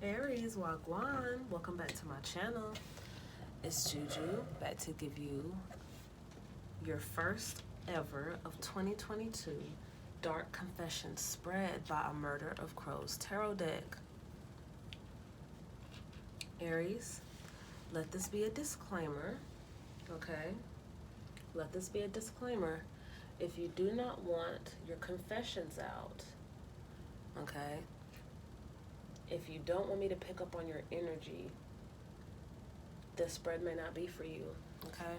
Aries, Wagwan, welcome back to my channel. It's Juju, back to give you your first ever of 2022 Dark Confession spread by A Murder of Crows tarot deck. Aries, let this be a disclaimer, okay? Let this be a disclaimer. If you do not want your confessions out, okay? If you don't want me to pick up on your energy, this spread may not be for you, okay?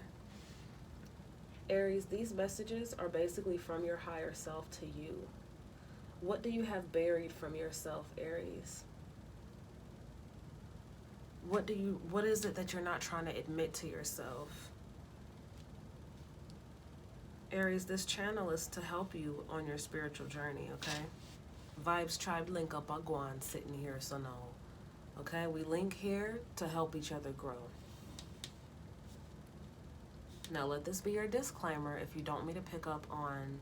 Aries, these messages are basically from your higher self to you. What do you have buried from yourself, Aries? What is it that you're not trying to admit to yourself? Aries, this channel is to help you on your spiritual journey, okay? Vibes Tribe link up Agwan sitting here, so no. Okay, we link here to help each other grow. Now let this be your disclaimer if you don't want me to pick up on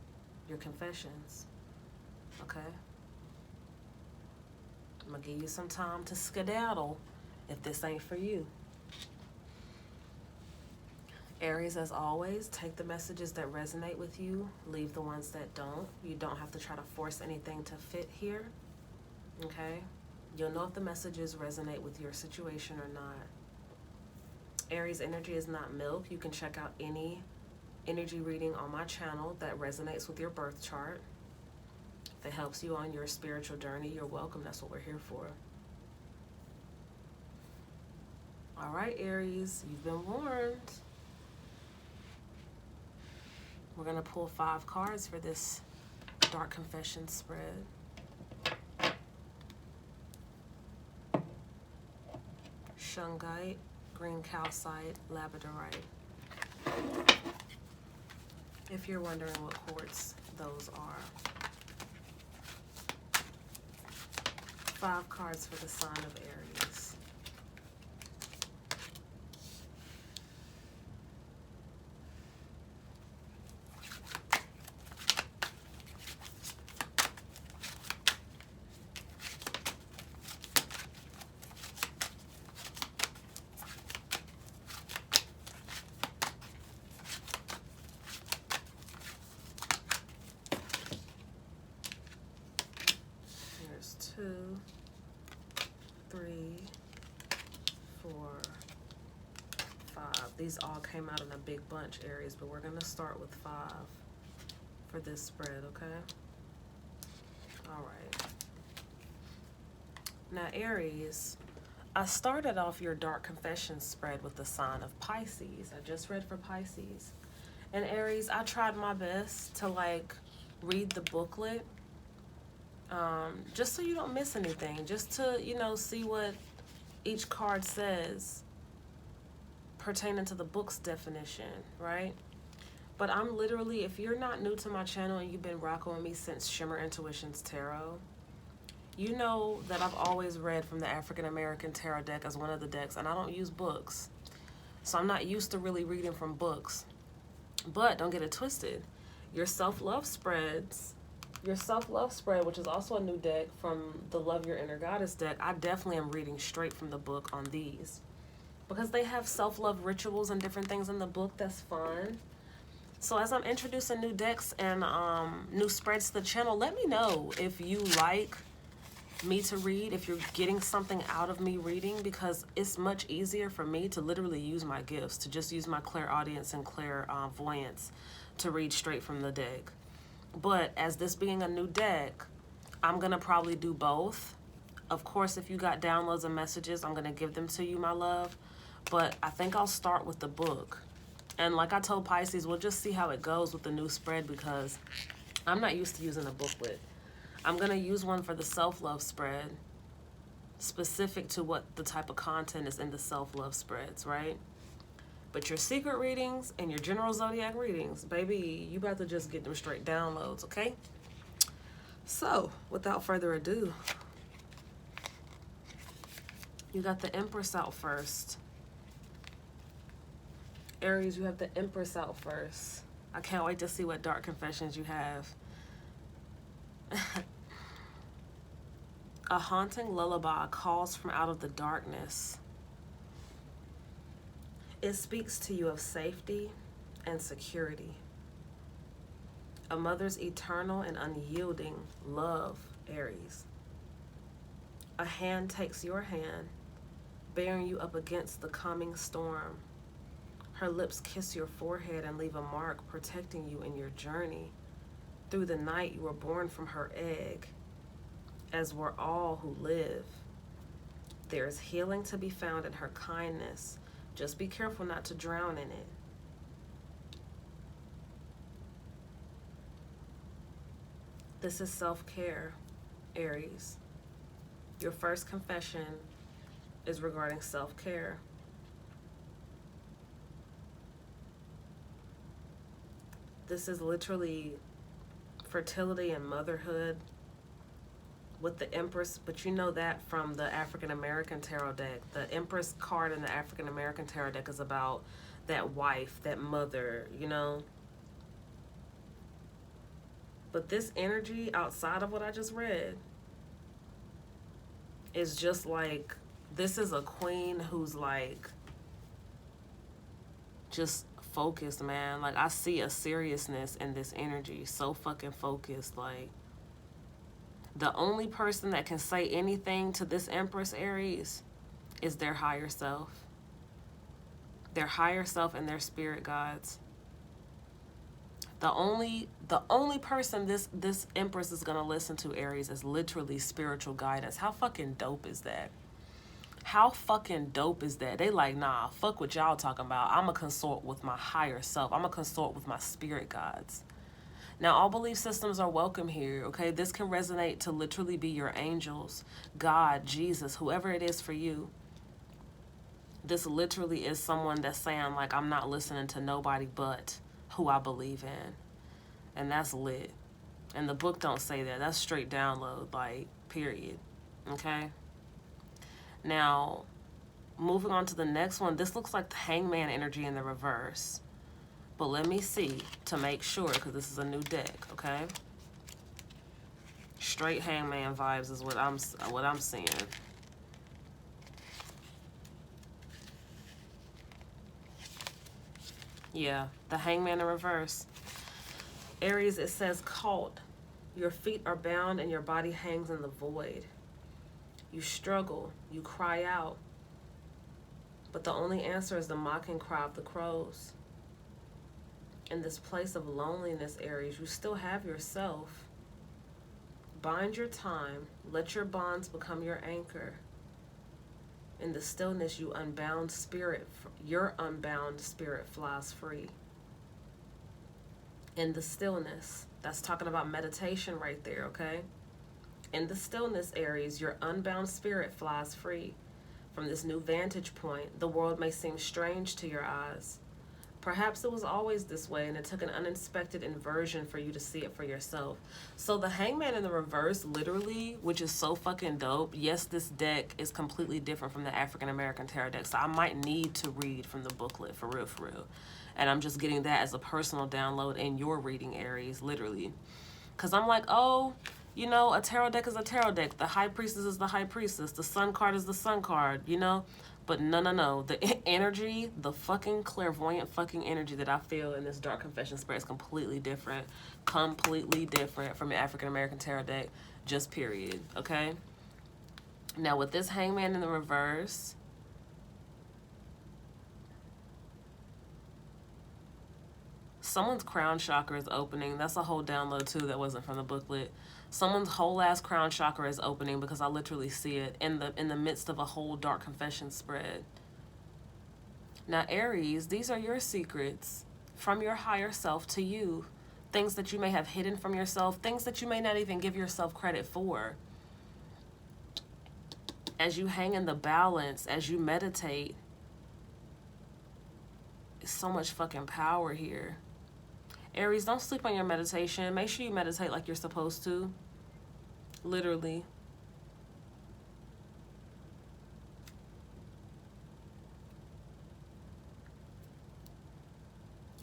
your confessions. Okay? I'm gonna give you some time to skedaddle if this ain't for you. Aries, as always, take the messages that resonate with you, leave the ones that don't. You don't have to try to force anything to fit here, okay? You'll know if the messages resonate with your situation or not. Aries energy is not milk. You can check out any energy reading on my channel that resonates with your birth chart. If it helps you on your spiritual journey, you're welcome. That's what we're here for. All right, Aries, you've been warned. We're going to pull 5 cards for this Dark Confession spread. Shungite, green calcite, labradorite. If you're wondering what quartz those are. 5 cards for the sign of Aries. There's 2, 3, 4, 5. These all came out in a big bunch, Aries, but we're going to start with 5 for this spread, okay? All right. Now, Aries, I started off your Dark Confession spread with the sign of Pisces. I just read for Pisces. And Aries, I tried my best to read the booklet, just so you don't miss anything, just to, see what each card says pertaining to the book's definition, right? But I'm literally, if you're not new to my channel and you've been rocking with me since Shimmer Intuitions Tarot, you know that I've always read from the African American Tarot deck as one of the decks, and I don't use books. So I'm not used to really reading from books. But don't get it twisted. Your self-love spreads, which is also a new deck from the Love Your Inner Goddess deck, I definitely am reading straight from the book on these. Because they have self-love rituals and different things in the book that's fun. So as I'm introducing new decks and new spreads to the channel, let me know if you like me to read, if you're getting something out of me reading, because it's much easier for me to literally use my gifts, to just use my clairaudience and clairvoyance to read straight from the deck. But as this being a new deck, I'm going to probably do both. Of course, if you got downloads and messages, I'm going to give them to you, my love. But I think I'll start with the book. And like I told Pisces, we'll just see how it goes with the new spread, because I'm not used to using a booklet. I'm going to use one for the self-love spread, specific to what the type of content is in the self-love spreads, right? But your secret readings and your general zodiac readings, baby, you about to just get them straight downloads, okay? So, without further ado, you got the Empress out first. Aries, you have the Empress out first. I can't wait to see what dark confessions you have. A haunting lullaby calls from out of the darkness. It speaks to you of safety and security. A mother's eternal and unyielding love, Aries. A hand takes your hand, bearing you up against the coming storm. Her lips kiss your forehead and leave a mark protecting you in your journey. Through the night you were born from her egg, as were all who live. There is healing to be found in her kindness. Just be careful not to drown in it. This is self-care, Aries. Your first confession is regarding self-care. This is literally fertility and motherhood with the Empress, but you know that from the African American tarot deck. The Empress card in the African American tarot deck is about that wife, that mother, you know. But this energy outside of what I just read is just like, this is a queen who's like just focused, man. Like, I see a seriousness in this energy, so fucking focused. Like, the only person that can say anything to this Empress, Aries, is their higher self. Their higher self and their spirit guides. The only person this Empress is gonna listen to, Aries, is literally spiritual guidance. How fucking dope is that? How fucking dope is that? They like, nah, fuck what y'all talking about. I'ma consort with my higher self. I'ma consort with my spirit guides. Now, all belief systems are welcome here, okay? This can resonate to literally be your angels, God, Jesus, whoever it is for you. This literally is someone that's saying, like, I'm not listening to nobody but who I believe in. And that's lit. And the book don't say that. That's straight download, like, period. Okay? Now, moving on to the next one. This looks like the Hangman energy in the reverse. But let me see to make sure, because this is a new deck, okay? Straight Hangman vibes is what I'm seeing. Yeah, the Hangman in reverse. Aries, it says caught. Your feet are bound and your body hangs in the void. You struggle, you cry out. But the only answer is the mocking cry of the crows. In this place of loneliness, Aries, you still have yourself. Bind your time. Let your bonds become your anchor. In the stillness, your unbound spirit flies free. In the stillness, that's talking about meditation right there, okay? In the stillness, Aries, your unbound spirit flies free. From this new vantage point, the world may seem strange to your eyes. Perhaps it was always this way and it took an unexpected inversion for you to see it for yourself. So the Hangman in the reverse, literally, which is so fucking dope. Yes, this deck is completely different from the African American tarot deck, so I might need to read from the booklet, for real, for real. And I'm just getting that as a personal download in your reading, Aries, literally. Because I'm like, oh, you know, a tarot deck is a tarot deck. The High Priestess is the High Priestess. The Sun card is the Sun card, you know? But no. The energy, the fucking clairvoyant fucking energy that I feel in this Dark Confession spread is completely different. Completely different from the African American tarot deck. Just period, okay? Now, with this Hangman in the reverse, someone's crown chakra is opening. That's a whole download, too, that wasn't from the booklet. Someone's whole ass crown chakra is opening because I literally see it in the midst of a whole Dark Confession spread. Now, Aries, these are your secrets from your higher self to you. Things that you may have hidden from yourself, things that you may not even give yourself credit for. As you hang in the balance, as you meditate, it's so much fucking power here. Aries, don't sleep on your meditation. Make sure you meditate like you're supposed to. Literally.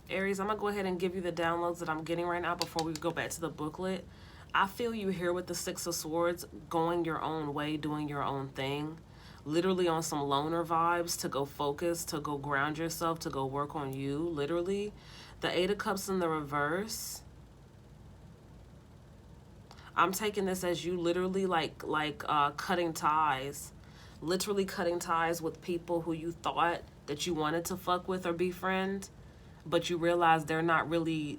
Aries, I'm going to go ahead and give you the downloads that I'm getting right now before we go back to the booklet. I feel you here with the Six of Swords, going your own way, doing your own thing. Literally on some loner vibes, to go focus, to go ground yourself, to go work on you, literally. The Eight of Cups in the reverse. I'm taking this as you literally like cutting ties. Literally cutting ties with people who you thought that you wanted to fuck with or befriend, but you realize they're not really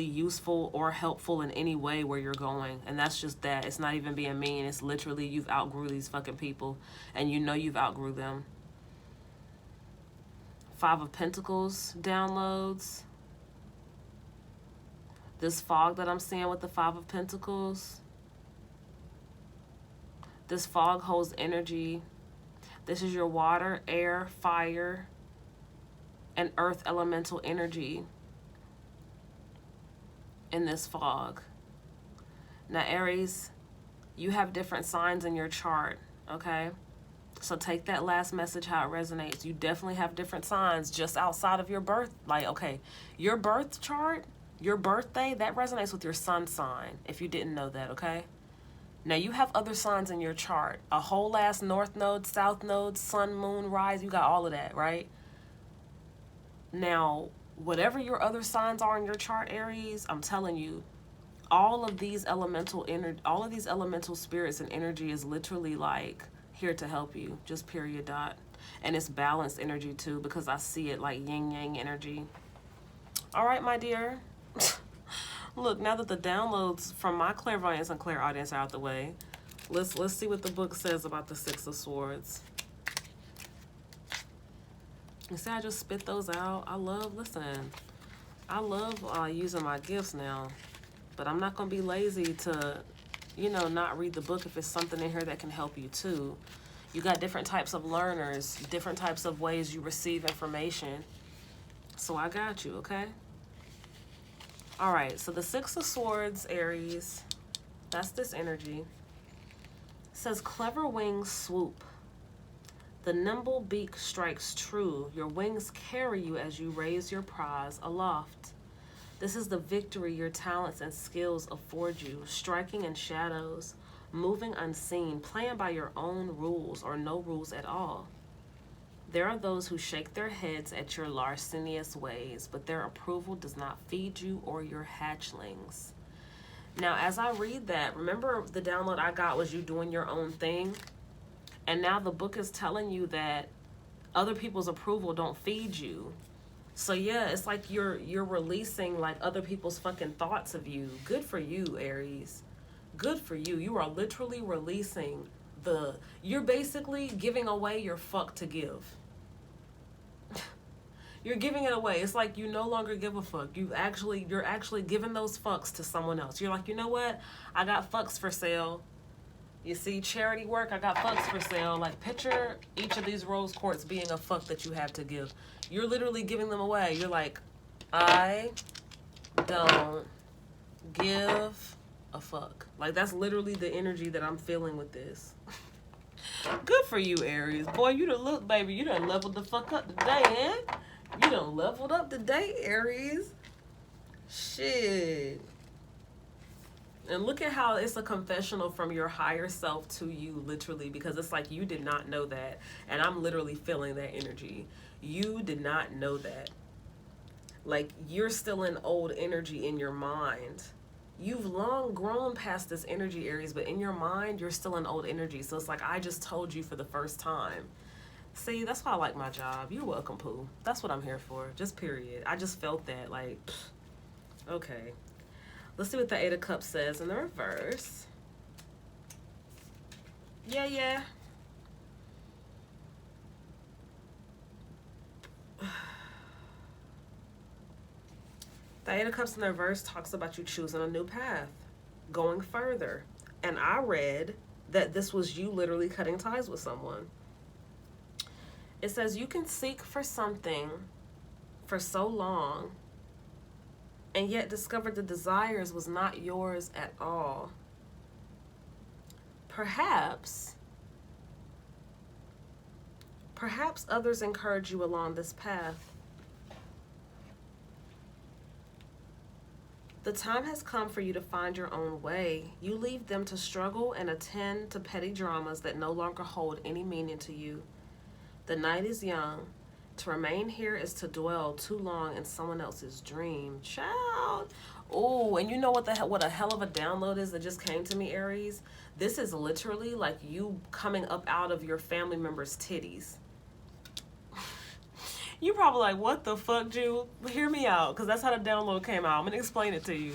useful or helpful in any way where you're going. And that's just that. It's not even being mean. It's literally you've outgrew these fucking people, and you know you've outgrew them. Five of Pentacles downloads. This fog that I'm seeing with the Five of Pentacles. This fog holds energy. This is your water, air, fire, and earth elemental energy in this fog. Now, Aries, you have different signs in your chart, okay? So take that last message how it resonates. You definitely have different signs just outside of your birth. Like, okay, your birth chart, your birthday, that resonates with your sun sign, if you didn't know that, okay? Now, you have other signs in your chart. A whole ass north node, south node, sun, moon, rise. You got all of that, right? Now, whatever your other signs are in your chart, Aries, I'm telling you, all of these elemental spirits and energy is literally like here to help you. Just period dot. And it's balanced energy too, because I see it like yin yang energy. All right, my dear. Look, now that the downloads from my clairvoyance and clairaudience are out the way, let's see what the book says about the Six of Swords. You see, I just spit those out. I love using my gifts now, but I'm not gonna be lazy to, not read the book if it's something in here that can help you too. You got different types of learners, different types of ways you receive information. So I got you, okay? All right, so the Six of Swords, Aries, that's this energy. It says, clever wings swoop. The nimble beak strikes true. Your wings carry you as you raise your prize aloft. This is the victory your talents and skills afford you, striking in shadows, moving unseen, playing by your own rules or no rules at all. There are those who shake their heads at your lascivious ways, but their approval does not feed you or your hatchlings. Now, as I read that, remember the download I got was you doing your own thing? And now the book is telling you that other people's approval don't feed you. So yeah, it's like you're releasing like other people's fucking thoughts of you. Good for you, Aries. Good for you. You are literally releasing you're basically giving away your fuck to give. You're giving it away. It's like you no longer give a fuck. You're actually giving those fucks to someone else. You're like, you know what? I got fucks for sale. You see, charity work, I got fucks for sale. Like, picture each of these rose quartz being a fuck that you have to give. You're literally giving them away. You're like, I don't give a fuck. Like, that's literally the energy that I'm feeling with this. Good for you, Aries. Boy, you done look, baby. You done leveled the fuck up today, eh? You done leveled up today, Aries. Shit. And look at how it's a confessional from your higher self to you, literally, because it's like you did not know that. And I'm literally feeling that energy. You did not know that. Like, you're still in old energy in your mind. You've long grown past this energy, Aries, but in your mind, you're still in old energy. So it's like I just told you for the first time. See, that's why I like my job. You're welcome, Pooh. That's what I'm here for. Just period. I just felt that. Like, okay. Let's see what the Eight of Cups says in the reverse. Yeah. The Eight of Cups in the reverse talks about you choosing a new path, going further. And I read that this was you literally cutting ties with someone. It says you can seek for something for so long and yet discover the desires was not yours at all. Perhaps others encourage you along this path. The time has come for you to find your own way. You leave them to struggle and attend to petty dramas that no longer hold any meaning to you. The night is young. To remain here is to dwell too long in someone else's dream. Child. Oh, and you know what a hell of a download is that just came to me, Aries? This is literally like you coming up out of your family member's titties. You probably like, what the fuck, Jew? Hear me out, because that's how the download came out. I'm going to explain it to you.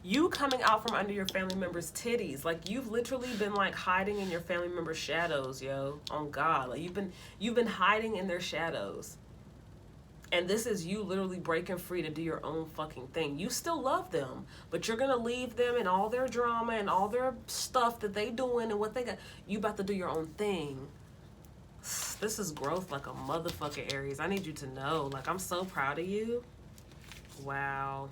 You coming out from under your family member's titties. Like, you've literally been, like, hiding in your family member's shadows, yo. On God. Like, you've been hiding in their shadows. And this is you literally breaking free to do your own fucking thing. You still love them, but you're going to leave them and all their drama and all their stuff that they doing and what they got. You about to do your own thing. This is growth like a motherfucker, Aries. I need you to know. Like, I'm so proud of you. Wow.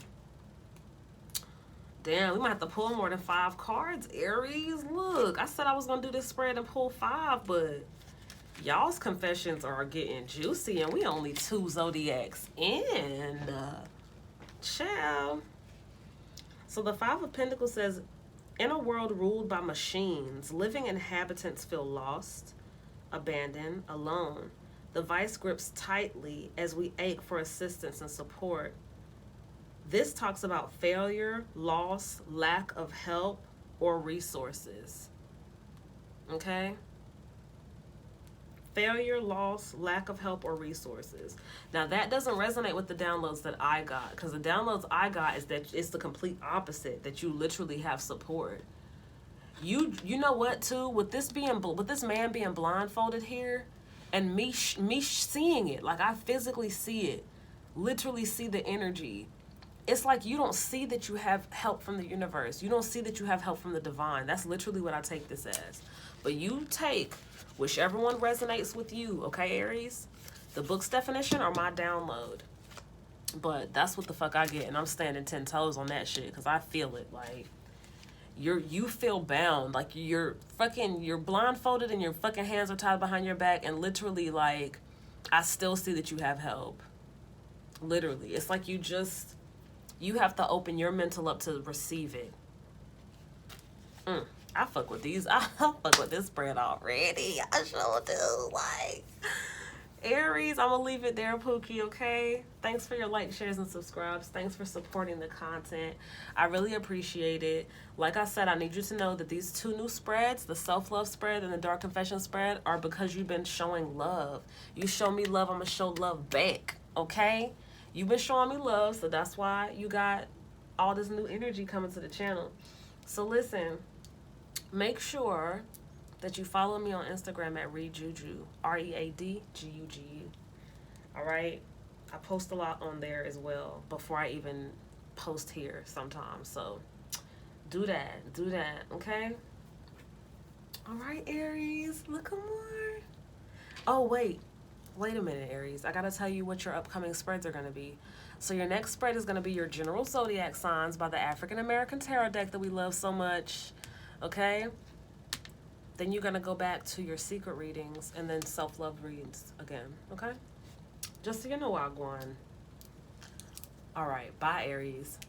Damn, we might have to pull more than 5 cards, Aries. Look, I said I was going to do this spread and pull 5, but y'all's confessions are getting juicy, and we only 2 zodiacs in. Ciao. So the 5 of Pentacles says, in a world ruled by machines, living inhabitants feel lost, abandoned, alone. The vice grips tightly as we ache for assistance and support. This talks about failure, loss, lack of help, or resources. Okay? Failure, loss, lack of help, or resources. Now, that doesn't resonate with the downloads that I got, because the downloads I got is that it's the complete opposite, that you literally have support. You know what, too? With this man being blindfolded here, and me seeing it, like I physically see it, literally see the energy. It's like you don't see that you have help from the universe. You don't see that you have help from the divine. That's literally what I take this as. But you take whichever one resonates with you, okay, Aries? The book's definition or my download. But that's what the fuck I get, and I'm standing 10 toes on that shit, because I feel it, like, you feel bound, like you're blindfolded and your fucking hands are tied behind your back, and literally, like, I still see that you have help. Literally. It's like you have to open your mental up to receive it. I fuck with these. I fuck with this spread already. I sure do. Like, Aries, I'm gonna leave it there, Pookie, okay? Thanks for your likes, shares, and subscribes. Thanks for supporting the content. I really appreciate it. Like I said, I need you to know that these 2 new spreads, the self-love spread and the dark confession spread, are because you've been showing love. You show me love, I'm gonna show love back, okay? You've been showing me love, so that's why you got all this new energy coming to the channel. So listen, make sure that you follow me on Instagram at ReadJuju, ReadGugu. All right? I post a lot on there as well before I even post here sometimes. So do that, okay? All right, Aries, look more. Oh, wait a minute, Aries. I gotta tell you what your upcoming spreads are gonna be. So your next spread is gonna be your general zodiac signs by the African American Tarot deck that we love so much, okay? Then you're gonna go back to your secret readings and then self-love reads again, okay? Just so you know, Wagwan. All right, bye, Aries.